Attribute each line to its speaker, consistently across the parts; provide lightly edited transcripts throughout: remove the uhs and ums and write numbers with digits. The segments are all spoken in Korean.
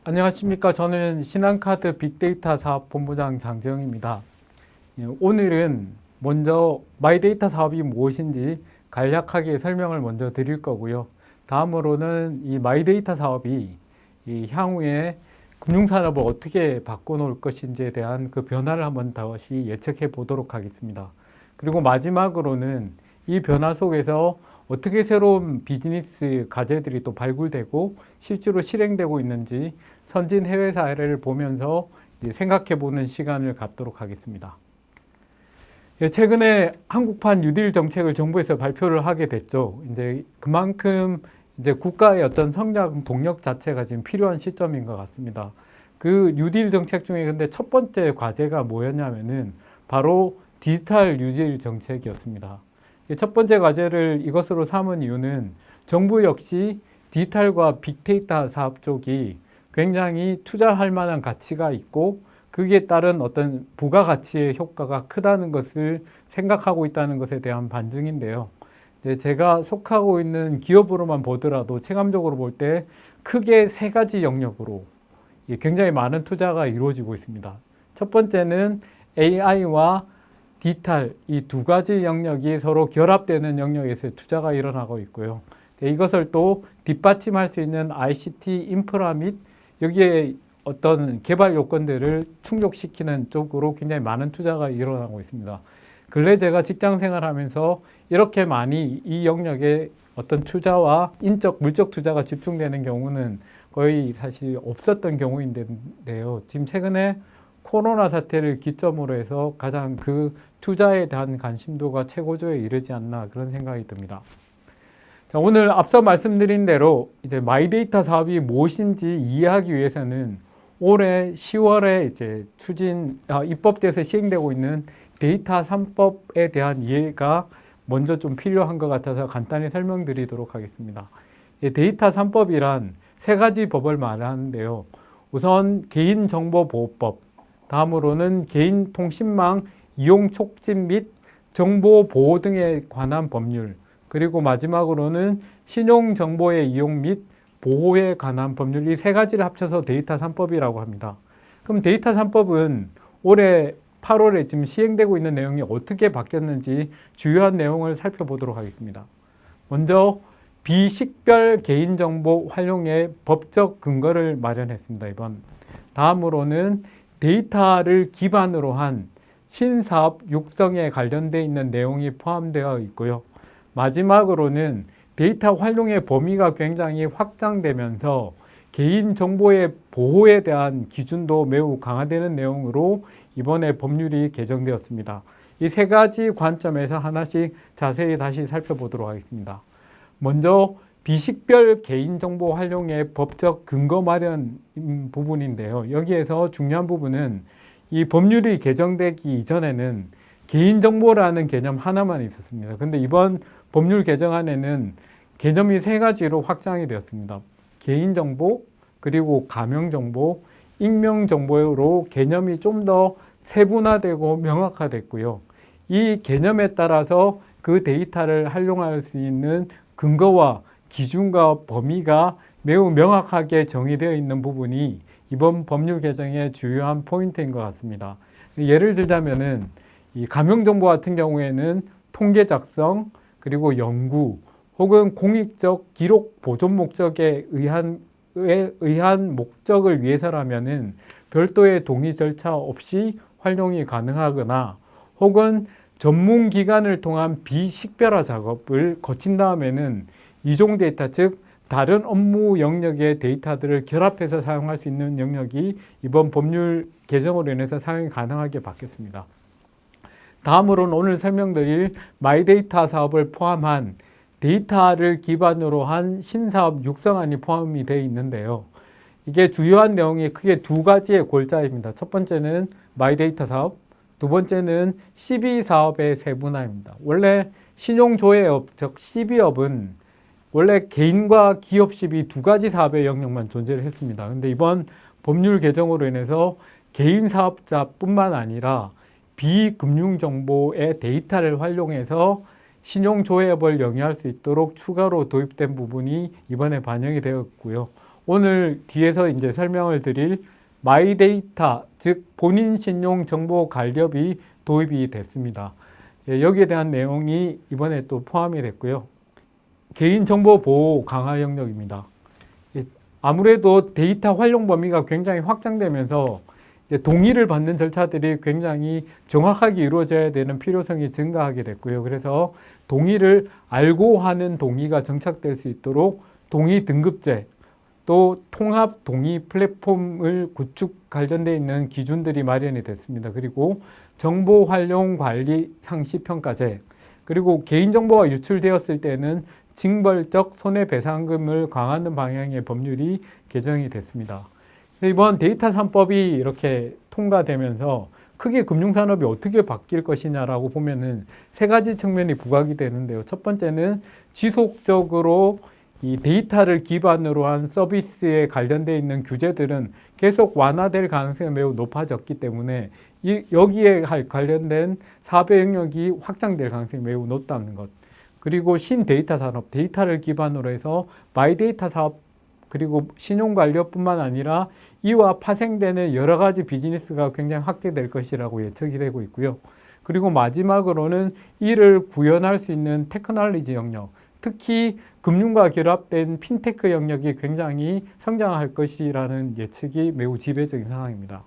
Speaker 1: 안녕하십니까. 저는 신한카드 빅데이터 사업 본부장 장재영입니다. 오늘은 먼저 마이데이터 사업이 무엇인지 간략하게 설명을 먼저 드릴 거고요. 다음으로는 이 마이데이터 사업이 이 향후에 금융산업을 어떻게 바꿔놓을 것인지에 대한 그 변화를 한번 다시 예측해 보도록 하겠습니다. 그리고 마지막으로는 이 변화 속에서 어떻게 새로운 비즈니스 과제들이 또 발굴되고 실제로 실행되고 있는지 선진 해외 사례를 보면서 생각해 보는 시간을 갖도록 하겠습니다. 최근에 한국판 뉴딜 정책을 정부에서 발표를 하게 됐죠. 이제 그만큼 이제 국가의 어떤 성장 동력 자체가 지금 필요한 시점인 것 같습니다. 그 뉴딜 정책 중에 근데 첫 번째 과제가 뭐였냐면은 바로 디지털 뉴딜 정책이었습니다. 첫 번째 과제를 이것으로 삼은 이유는 정부 역시 디지털과 빅데이터 사업 쪽이 굉장히 투자할 만한 가치가 있고 거기에 따른 어떤 부가가치의 효과가 크다는 것을 생각하고 있다는 것에 대한 반증인데요. 제가 속하고 있는 기업으로만 보더라도 체감적으로 볼 때 크게 세 가지 영역으로 굉장히 많은 투자가 이루어지고 있습니다. 첫 번째는 AI와 디지털 이 두 가지 영역이 서로 결합되는 영역에서 투자가 일어나고 있고요. 이것을 또 뒷받침할 수 있는 ICT 인프라 및 여기에 어떤 개발 요건들을 충족시키는 쪽으로 굉장히 많은 투자가 일어나고 있습니다. 근래 제가 직장 생활하면서 이렇게 많이 이 영역에 어떤 투자와 인적, 물적 투자가 집중되는 경우는 거의 사실 없었던 경우인데요. 지금 최근에 코로나 사태를 기점으로 해서 가장 그 투자에 대한 관심도가 최고조에 이르지 않나 그런 생각이 듭니다. 자, 오늘 앞서 말씀드린 대로 이제 마이데이터 사업이 무엇인지 이해하기 위해서는 올해 10월에 이제 입법돼서 시행되고 있는 데이터 3법에 대한 이해가 먼저 좀 필요한 것 같아서 간단히 설명드리도록 하겠습니다. 데이터 3법이란 세 가지 법을 말하는데요. 우선 개인정보보호법, 다음으로는 개인통신망 이용 촉진 및 정보 보호 등에 관한 법률, 그리고 마지막으로는 신용정보의 이용 및 보호에 관한 법률, 이 세 가지를 합쳐서 데이터 3법이라고 합니다. 그럼 데이터 3법은 올해 8월에 지금 시행되고 있는 내용이 어떻게 바뀌었는지 주요한 내용을 살펴보도록 하겠습니다. 먼저 비식별 개인정보 활용의 법적 근거를 마련했습니다. 이번 다음으로는 데이터를 기반으로 한 신사업 육성에 관련되어 있는 내용이 포함되어 있고요. 마지막으로는 데이터 활용의 범위가 굉장히 확장되면서 개인정보의 보호에 대한 기준도 매우 강화되는 내용으로 이번에 법률이 개정되었습니다. 이 세 가지 관점에서 하나씩 자세히 다시 살펴보도록 하겠습니다. 먼저 비식별 개인정보 활용의 법적 근거 마련 부분인데요. 여기에서 중요한 부분은 이 법률이 개정되기 이전에는 개인정보라는 개념 하나만 있었습니다. 근데 이번 법률 개정안에는 개념이 세 가지로 확장이 되었습니다. 개인정보, 그리고 가명정보, 익명정보로 개념이 좀 더 세분화되고 명확화됐고요. 이 개념에 따라서 그 데이터를 활용할 수 있는 근거와 기준과 범위가 매우 명확하게 정의되어 있는 부분이 이번 법률 개정의 주요한 포인트인 것 같습니다. 예를 들자면은 이 가명정보 같은 경우에는 통계 작성, 그리고 연구, 혹은 공익적 기록 보존 목적에 의한 목적을 위해서라면은 별도의 동의 절차 없이 활용이 가능하거나 혹은 전문 기관을 통한 비식별화 작업을 거친 다음에는 이종 데이터, 즉 다른 업무 영역의 데이터들을 결합해서 사용할 수 있는 영역이 이번 법률 개정으로 인해서 사용이 가능하게 바뀌었습니다. 다음으로는 오늘 설명드릴 마이데이터 사업을 포함한 데이터를 기반으로 한 신사업 육성안이 포함이 되어 있는데요. 이게 주요한 내용이 크게 두 가지의 골자입니다. 첫 번째는 마이데이터 사업, 두 번째는 CB 사업의 세분화입니다. 원래 신용조회업, 즉 CB업은 원래 개인과 기업 CB 두 가지 사업의 영역만 존재를 했습니다. 근데 이번 법률 개정으로 인해서 개인 사업자뿐만 아니라 비금융정보의 데이터를 활용해서 신용조회업을 영위할 수 있도록 추가로 도입된 부분이 이번에 반영이 되었고요. 오늘 뒤에서 이제 설명을 드릴 마이데이터, 즉 본인 신용 정보 관리업이 도입이 됐습니다. 예, 여기에 대한 내용이 이번에 또 포함이 됐고요. 개인정보 보호 강화 영역입니다. 예, 아무래도 데이터 활용 범위가 굉장히 확장되면서 이제 동의를 받는 절차들이 굉장히 정확하게 이루어져야 되는 필요성이 증가하게 됐고요. 그래서 동의를 알고 하는 동의가 정착될 수 있도록 동의 등급제, 또 통합 동의 플랫폼을 구축 관련되어 있는 기준들이 마련이 됐습니다. 그리고 정보 활용 관리 상시 평가제, 그리고 개인정보가 유출되었을 때는 징벌적 손해배상금을 강화하는 방향의 법률이 개정이 됐습니다. 이번 데이터 3법이 이렇게 통과되면서 크게 금융산업이 어떻게 바뀔 것이냐라고 보면은 세 가지 측면이 부각이 되는데요. 첫 번째는 지속적으로 이 데이터를 기반으로 한 서비스에 관련되어 있는 규제들은 계속 완화될 가능성이 매우 높아졌기 때문에 여기에 관련된 사배 영역이 확장될 가능성이 매우 높다는 것. 그리고 신데이터 산업, 데이터를 기반으로 해서 마이데이터 사업, 그리고 신용관리업뿐만 아니라 이와 파생되는 여러 가지 비즈니스가 굉장히 확대될 것이라고 예측이 되고 있고요. 그리고 마지막으로는 이를 구현할 수 있는 테크놀로지 영역, 특히 금융과 결합된 핀테크 영역이 굉장히 성장할 것이라는 예측이 매우 지배적인 상황입니다.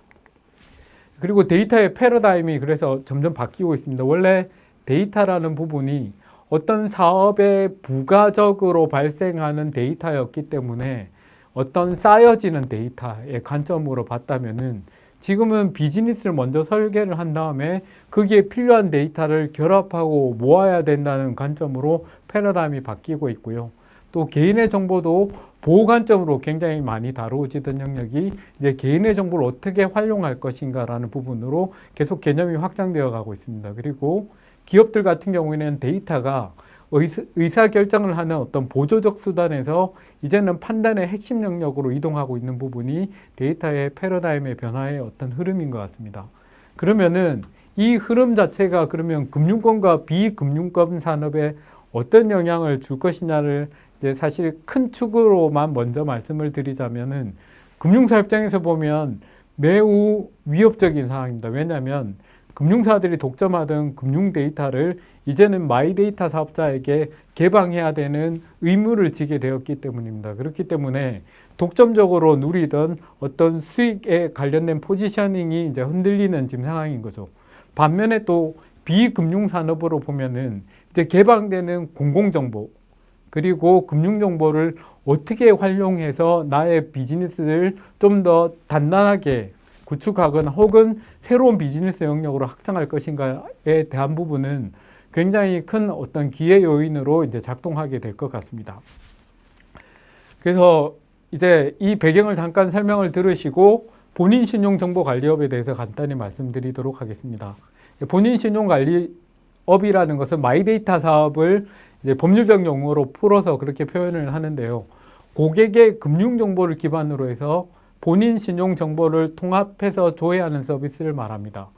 Speaker 1: 그리고 데이터의 패러다임이 그래서 점점 바뀌고 있습니다. 원래 데이터라는 부분이 어떤 사업에 부가적으로 발생하는 데이터였기 때문에 어떤 쌓여지는 데이터의 관점으로 봤다면은 지금은 비즈니스를 먼저 설계를 한 다음에 거기에 필요한 데이터를 결합하고 모아야 된다는 관점으로 패러다임이 바뀌고 있고요. 또 개인의 정보도 보호 관점으로 굉장히 많이 다루어지던 영역이 이제 개인의 정보를 어떻게 활용할 것인가라는 부분으로 계속 개념이 확장되어 가고 있습니다. 그리고 기업들 같은 경우에는 데이터가 의사결정을 하는 어떤 보조적 수단에서 이제는 판단의 핵심 영역으로 이동하고 있는 부분이 데이터의 패러다임의 변화의 어떤 흐름인 것 같습니다. 그러면은 이 흐름 자체가 그러면 금융권과 비금융권 산업에 어떤 영향을 줄 것이냐를 이제 사실 큰 축으로만 먼저 말씀을 드리자면은 금융사 입장에서 보면 매우 위협적인 상황입니다. 왜냐하면 금융사들이 독점하던 금융 데이터를 이제는 마이데이터 사업자에게 개방해야 되는 의무를 지게 되었기 때문입니다. 그렇기 때문에 독점적으로 누리던 어떤 수익에 관련된 포지셔닝이 이제 흔들리는 지금 상황인 거죠. 반면에 또 비금융 산업으로 보면은 이제 개방되는 공공정보, 그리고 금융정보를 어떻게 활용해서 나의 비즈니스를 좀 더 단단하게 구축하거나 혹은 새로운 비즈니스 영역으로 확장할 것인가에 대한 부분은 굉장히 큰 어떤 기회 요인으로 이제 작동하게 될 것 같습니다. 그래서 이제 이 배경을 잠깐 설명을 들으시고 본인 신용 정보 관리업에 대해서 간단히 말씀드리도록 하겠습니다. 본인 신용 관리업이라는 것은 마이데이터 사업을 이제 법률적 용어로 풀어서 그렇게 표현을 하는데요. 고객의 금융 정보를 기반으로 해서 본인 신용 정보를 통합해서 조회하는 서비스를 말합니다.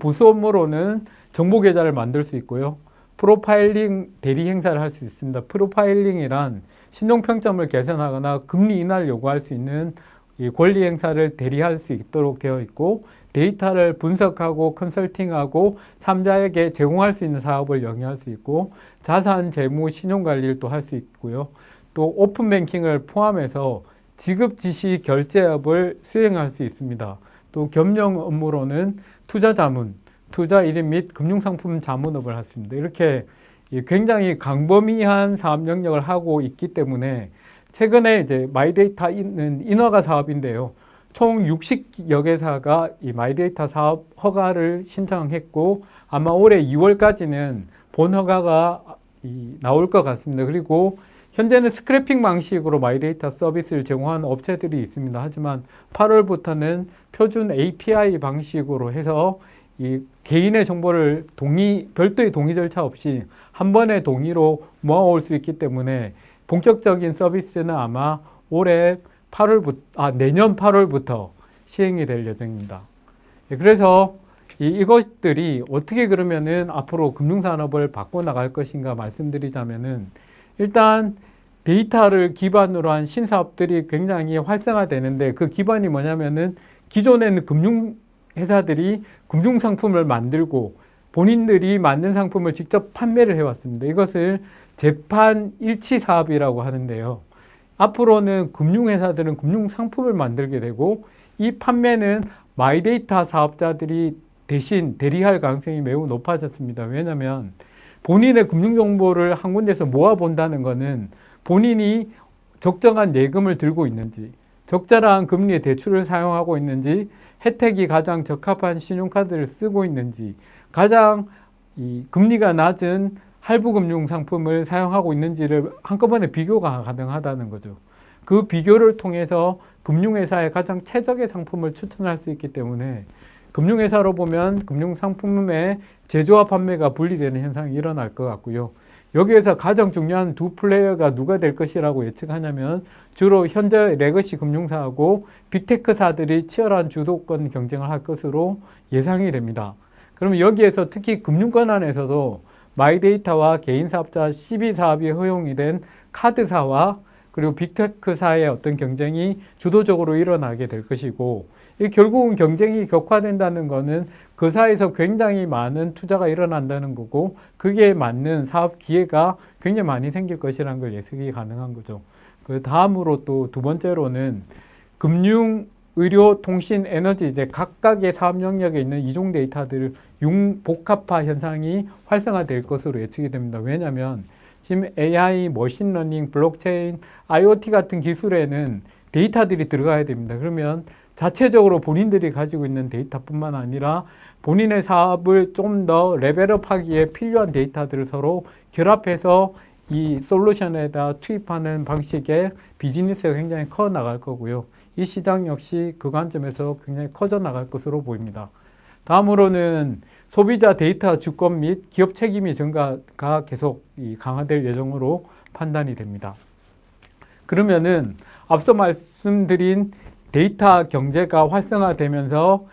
Speaker 1: 부수 업무로는 정보 계좌를 만들 수 있고요. 프로파일링 대리 행사를 할 수 있습니다. 프로파일링이란 신용평점을 개선하거나 금리 인하를 요구할 수 있는 이 권리 행사를 대리할 수 있도록 되어 있고, 데이터를 분석하고 컨설팅하고 3자에게 제공할 수 있는 사업을 영위할 수 있고, 자산, 재무, 신용관리를 또 할 수 있고요. 또 오픈뱅킹을 포함해서 지급 지시 결제업을 수행할 수 있습니다. 또 겸용 업무로는 투자 자문, 투자 일임 및 금융상품 자문업을 할 수 있습니다. 이렇게 굉장히 광범위한 사업 영역을 하고 있기 때문에 최근에 이제 마이데이터는 인허가 사업인데요. 총 60여 개사가 이 마이데이터 사업 허가를 신청했고 아마 올해 2월까지는 본 허가가 나올 것 같습니다. 그리고 현재는 스크래핑 방식으로 마이데이터 서비스를 제공하는 업체들이 있습니다. 하지만 8월부터는 표준 API 방식으로 해서 이 개인의 정보를 별도의 동의 절차 없이 한 번의 동의로 모아올 수 있기 때문에 본격적인 서비스는 아마 내년 8월부터 시행이 될 예정입니다. 그래서 이것들이 어떻게 그러면은 앞으로 금융산업을 바꿔나갈 것인가 말씀드리자면은 일단 데이터를 기반으로 한 신사업들이 굉장히 활성화되는데 그 기반이 뭐냐면은 기존에는 금융회사들이 금융상품을 만들고 본인들이 만든 상품을 직접 판매를 해왔습니다. 이것을 재판 일치 사업이라고 하는데요. 앞으로는 금융회사들은 금융상품을 만들게 되고 이 판매는 마이데이터 사업자들이 대신 대리할 가능성이 매우 높아졌습니다. 왜냐하면 본인의 금융정보를 한 군데서 모아본다는 것은 본인이 적정한 예금을 들고 있는지, 적절한 금리의 대출을 사용하고 있는지, 혜택이 가장 적합한 신용카드를 쓰고 있는지, 가장 이 금리가 낮은 할부금융 상품을 사용하고 있는지를 한꺼번에 비교가 가능하다는 거죠. 그 비교를 통해서 금융회사에 가장 최적의 상품을 추천할 수 있기 때문에 금융회사로 보면 금융상품의 제조와 판매가 분리되는 현상이 일어날 것 같고요. 여기에서 가장 중요한 두 플레이어가 누가 될 것이라고 예측하냐면 주로 현재 레거시 금융사하고 빅테크사들이 치열한 주도권 경쟁을 할 것으로 예상이 됩니다. 그러면 여기에서 특히 금융권안에서도 마이데이터와 개인사업자 CB사업이 허용이 된 카드사와 그리고 빅테크사의 어떤 경쟁이 주도적으로 일어나게 될 것이고 결국은 경쟁이 격화된다는 것은 그 사이에서 굉장히 많은 투자가 일어난다는 거고 그게 맞는 사업 기회가 굉장히 많이 생길 것이라는 걸 예측이 가능한 거죠. 그 다음으로 또 두 번째로는 금융, 의료, 통신, 에너지 이제 각각의 사업 영역에 있는 이종 데이터들 융복합화 현상이 활성화될 것으로 예측이 됩니다. 왜냐하면 지금 AI, 머신러닝, 블록체인, IoT 같은 기술에는 데이터들이 들어가야 됩니다. 그러면 자체적으로 본인들이 가지고 있는 데이터뿐만 아니라 본인의 사업을 좀 더 레벨업하기에 필요한 데이터들을 서로 결합해서 이 솔루션에다 투입하는 방식의 비즈니스가 굉장히 커 나갈 거고요. 이 시장 역시 그 관점에서 굉장히 커져 나갈 것으로 보입니다. 다음으로는 소비자 데이터 주권 및 기업 책임의 증가가 계속 강화될 예정으로 판단이 됩니다. 그러면은 앞서 말씀드린 데이터 경제가 활성화되면서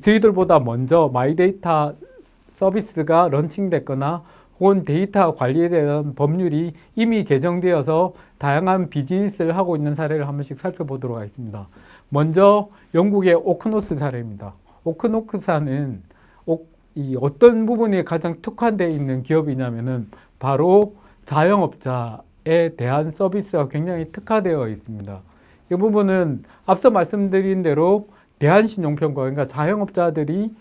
Speaker 1: 저희들보다 먼저 마이데이터 서비스가 런칭됐거나 혹은 데이터 관리에 대한 법률이 이미 개정되어서 다양한 비즈니스를 하고 있는 사례를 한 번씩 살펴보도록 하겠습니다. 먼저 영국의 오크노스 사례입니다. 오크노스사는 어떤 부분이 가장 특화되어 있는 기업이냐면은 바로 자영업자에 대한 서비스가 굉장히 특화되어 있습니다. 이 부분은 앞서 말씀드린 대로 대한신용평가, 그러니까 자영업자들이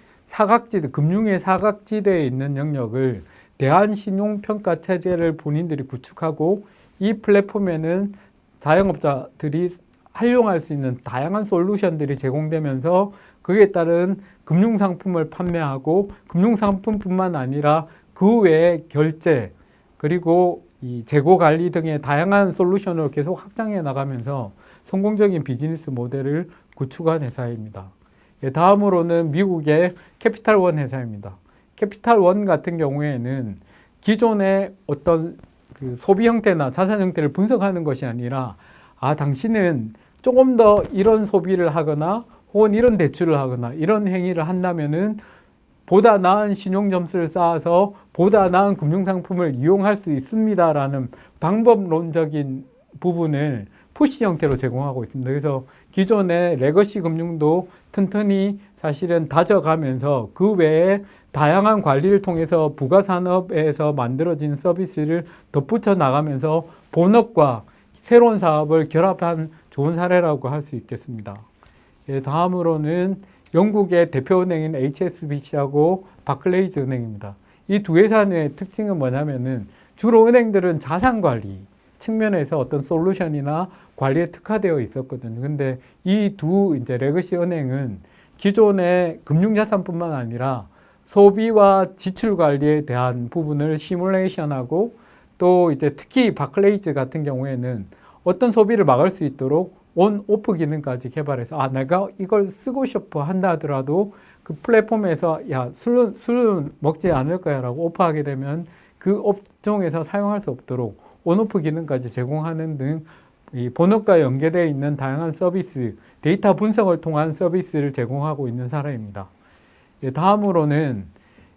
Speaker 1: 금융의 사각지대에 있는 영역을 대한신용평가 체제를 본인들이 구축하고 이 플랫폼에는 자영업자들이 활용할 수 있는 다양한 솔루션들이 제공되면서 그에 따른 금융상품을 판매하고 금융상품뿐만 아니라 그 외에 결제 그리고 이 재고 관리 등의 다양한 솔루션을 계속 확장해 나가면서 성공적인 비즈니스 모델을 구축한 회사입니다. 다음으로는 미국의 캐피탈원 회사입니다. 캐피탈원 같은 경우에는 기존의 어떤 그 소비 형태나 자산 형태를 분석하는 것이 아니라 당신은 조금 더 이런 소비를 하거나 혹은 이런 대출을 하거나 이런 행위를 한다면은 보다 나은 신용 점수를 쌓아서 보다 나은 금융상품을 이용할 수 있습니다라는 방법론적인 부분을 푸시 형태로 제공하고 있습니다. 그래서 기존의 레거시 금융도 튼튼히 사실은 다져가면서 그 외에 다양한 관리를 통해서 부가산업에서 만들어진 서비스를 덧붙여 나가면서 본업과 새로운 사업을 결합한 좋은 사례라고 할 수 있겠습니다. 다음으로는 영국의 대표은행인 HSBC하고 바클레이즈 은행입니다. 이 두 회사의 특징은 뭐냐면은 주로 은행들은 자산관리 측면에서 어떤 솔루션이나 관리에 특화되어 있었거든요. 근데 이 두 이제 레거시 은행은 기존의 금융자산뿐만 아니라 소비와 지출 관리에 대한 부분을 시뮬레이션하고 또 이제 특히 바클레이즈 같은 경우에는 어떤 소비를 막을 수 있도록 온, 오프 기능까지 개발해서 내가 이걸 쓰고 싶어 한다 하더라도 그 플랫폼에서 술은 먹지 않을 거야 라고 오프하게 되면 그 업종에서 사용할 수 없도록 온오프 기능까지 제공하는 등 이 본업과 연계되어 있는 다양한 서비스, 데이터 분석을 통한 서비스를 제공하고 있는 사례입니다. 다음으로는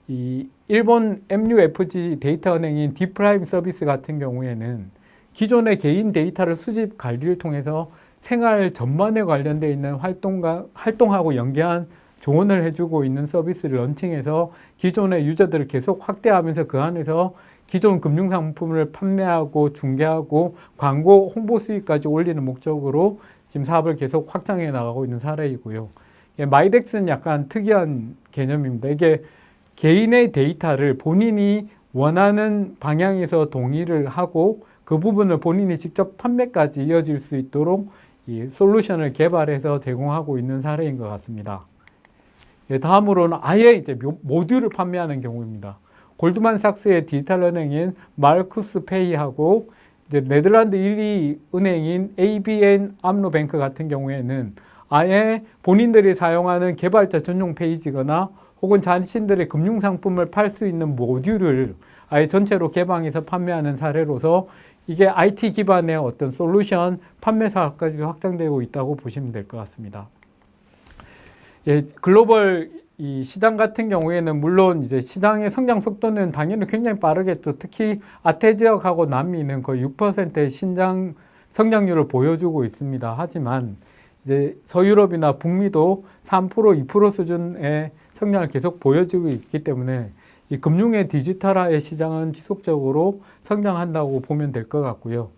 Speaker 1: 이 일본 MUFG 데이터 은행인 디프라임 서비스 같은 경우에는 기존의 개인 데이터를 수집 관리를 통해서 생활 전반에 관련되어 있는 활동하고 연계한 조언을 해주고 있는 서비스를 런칭해서 기존의 유저들을 계속 확대하면서 그 안에서 기존 금융상품을 판매하고 중개하고 광고 홍보 수익까지 올리는 목적으로 지금 사업을 계속 확장해 나가고 있는 사례이고요. 마이덱스는 약간 특이한 개념입니다. 이게 개인의 데이터를 본인이 원하는 방향에서 동의를 하고 그 부분을 본인이 직접 판매까지 이어질 수 있도록 이 솔루션을 개발해서 제공하고 있는 사례인 것 같습니다. 다음으로는 아예 이제 모듈을 판매하는 경우입니다. 골드만삭스의 디지털 은행인 마르쿠스 페이하고 이제 네덜란드 1위 은행인 ABN 암로뱅크 같은 경우에는 아예 본인들이 사용하는 개발자 전용 페이지거나 혹은 자신들의 금융상품을 팔 수 있는 모듈을 아예 전체로 개방해서 판매하는 사례로서 이게 IT 기반의 어떤 솔루션 판매 사업까지 확장되고 있다고 보시면 될 것 같습니다. 글로벌 이 시장 같은 경우에는 물론 이제 시장의 성장 속도는 당연히 굉장히 빠르겠죠. 특히 아태 지역하고 남미는 거의 6%의 성장률을 보여주고 있습니다. 하지만 이제 서유럽이나 북미도 3%, 2% 수준의 성장을 계속 보여주고 있기 때문에 이 금융의 디지털화의 시장은 지속적으로 성장한다고 보면 될 것 같고요.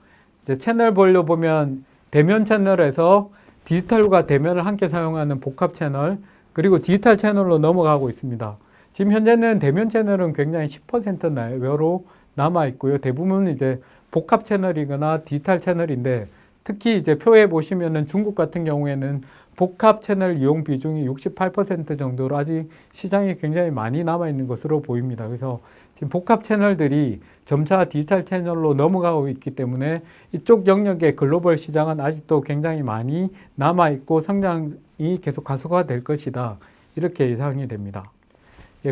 Speaker 1: 이제 채널별로 보면 대면 채널에서 디지털과 대면을 함께 사용하는 복합 채널, 그리고 디지털 채널로 넘어가고 있습니다. 지금 현재는 대면 채널은 굉장히 10% 내외로 남아 있고요. 대부분 이제 복합 채널이거나 디지털 채널인데 특히 이제 표에 보시면은 중국 같은 경우에는 복합 채널 이용 비중이 68% 정도로 아직 시장이 굉장히 많이 남아 있는 것으로 보입니다. 그래서 지금 복합 채널들이 점차 디지털 채널로 넘어가고 있기 때문에 이쪽 영역의 글로벌 시장은 아직도 굉장히 많이 남아 있고 성장이 계속 가속화될 것이다. 이렇게 예상이 됩니다.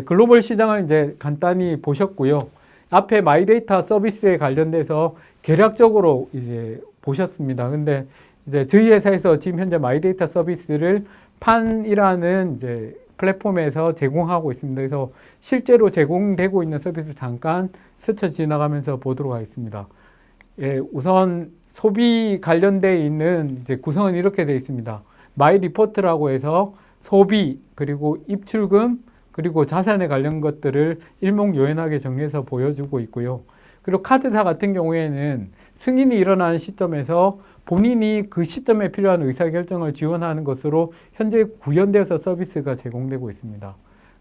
Speaker 1: 글로벌 시장을 이제 간단히 보셨고요. 앞에 마이데이터 서비스에 관련돼서 개략적으로 이제 보셨습니다. 근데 이제 저희 회사에서 지금 현재 마이데이터 서비스를 판이라는 이제 플랫폼에서 제공하고 있습니다. 그래서 실제로 제공되고 있는 서비스 잠깐 스쳐 지나가면서 보도록 하겠습니다. 우선 소비 관련되어 있는 이제 구성은 이렇게 되어 있습니다. 마이 리포트라고 해서 소비, 그리고 입출금, 그리고 자산에 관련 것들을 일목요연하게 정리해서 보여주고 있고요. 그리고 카드사 같은 경우에는 승인이 일어나는 시점에서 본인이 그 시점에 필요한 의사결정을 지원하는 것으로 현재 구현되어서 서비스가 제공되고 있습니다.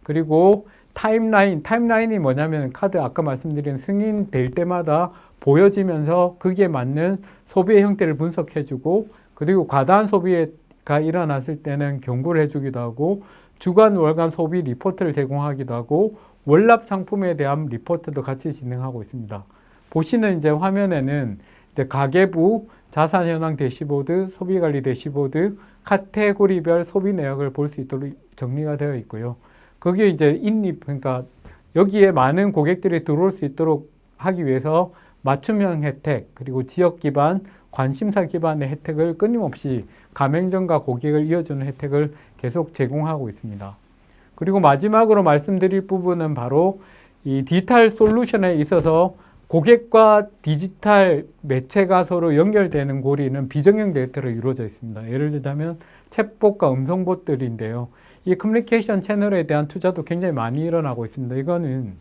Speaker 1: 그리고 타임라인이 뭐냐면 카드 아까 말씀드린 승인될 때마다 보여지면서 거기에 맞는 소비의 형태를 분석해주고 그리고 과다한 소비가 일어났을 때는 경고를 해주기도 하고 주간, 월간 소비 리포트를 제공하기도 하고 월납 상품에 대한 리포트도 같이 진행하고 있습니다. 보시는 이제 화면에는 이제 가계부, 자산 현황 대시보드, 소비관리 대시보드, 카테고리별 소비 내역을 볼 수 있도록 정리가 되어 있고요. 거기에 이제 그러니까 여기에 많은 고객들이 들어올 수 있도록 하기 위해서 맞춤형 혜택, 그리고 지역 기반, 관심사 기반의 혜택을 끊임없이 가맹점과 고객을 이어주는 혜택을 계속 제공하고 있습니다. 그리고 마지막으로 말씀드릴 부분은 바로 이 디지털 솔루션에 있어서 고객과 디지털 매체가 서로 연결되는 고리는 비정형 데이터로 이루어져 있습니다. 예를 들자면 챗봇과 음성봇들인데요. 이 커뮤니케이션 채널에 대한 투자도 굉장히 많이 일어나고 있습니다. 이거는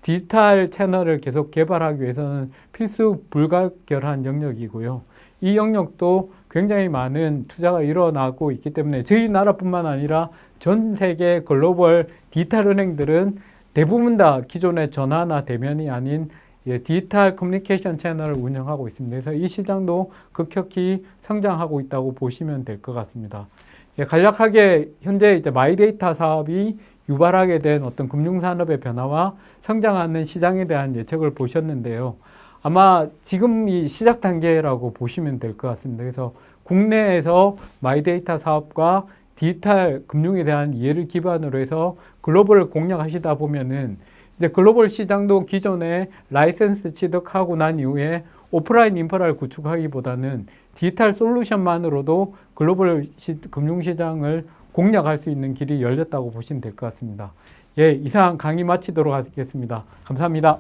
Speaker 1: 디지털 채널을 계속 개발하기 위해서는 필수 불가결한 영역이고요. 이 영역도 굉장히 많은 투자가 일어나고 있기 때문에 저희 나라뿐만 아니라 전 세계 글로벌 디지털 은행들은 대부분 다 기존의 전화나 대면이 아닌 디지털 커뮤니케이션 채널을 운영하고 있습니다. 그래서 이 시장도 급격히 성장하고 있다고 보시면 될 것 같습니다. 간략하게 현재 이제 마이데이터 사업이 유발하게 된 어떤 금융산업의 변화와 성장하는 시장에 대한 예측을 보셨는데요. 아마 지금 이 시작 단계라고 보시면 될 것 같습니다. 그래서 국내에서 마이데이터 사업과 디지털 금융에 대한 이해를 기반으로 해서 글로벌을 공략하시다 보면은 이제 글로벌 시장도 기존에 라이센스 취득하고 난 이후에 오프라인 인프라를 구축하기보다는 디지털 솔루션만으로도 글로벌 금융시장을 공략할 수 있는 길이 열렸다고 보시면 될 것 같습니다. 이상 강의 마치도록 하겠습니다. 감사합니다.